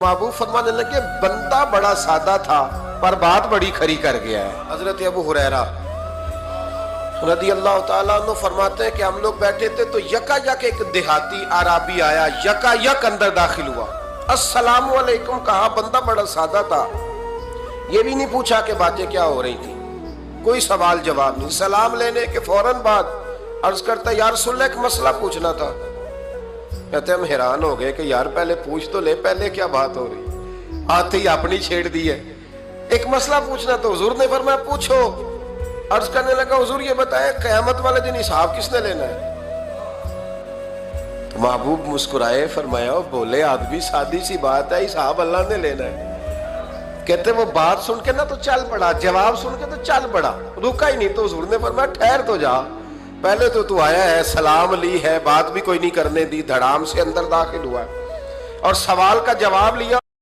महबूब फरमाने लगे बंदा बड़ा सादा था पर बात बड़ी खरी कर गया है। हजरत अबू हुरैरा रज़ी अल्लाह ताला अन्हु फरमाते हैं कि हम लोग बैठे थे तो यकायक एक देहाती आराबी आया, यकायक अंदर दाखिल हुआ, अस्सलामु अलैकुम कहा। बंदा बड़ा सादा था, ये भी नहीं पूछा कि बातें क्या हो रही थी, कोई सवाल जवाब नहीं। सलाम लेने के फौरन बाद अर्ज करता या रसूलल्लाह एक मसला पूछना था। कहते हम हैरान हो गए कि यार पहले पूछ तो ले, पहले क्या बात हो रही, आते ही अपनी छेड़ दी है। एक मसला पूछना तो हुजूर ने फरमाया पूछो। अर्ज करने लगा हुजूर ये बताएं क़यामत वाले दिन हिसाब किसने लेना है? तो महबूब मुस्कुराए, फरमाया बोले आदमी सादी सी बात है, हिसाब अल्लाह ने लेना है। कहते वो बात सुन के ना तो चल पड़ा, जवाब सुन के तो चल पड़ा, रुका ही नहीं। तो हुजूर ने फरमाया ठहर तो जा, पहले तो तू आया है, सलाम ली है, बात भी कोई नहीं करने दी, धड़ाम से अंदर दाखिल हुआ और सवाल का जवाब लिया।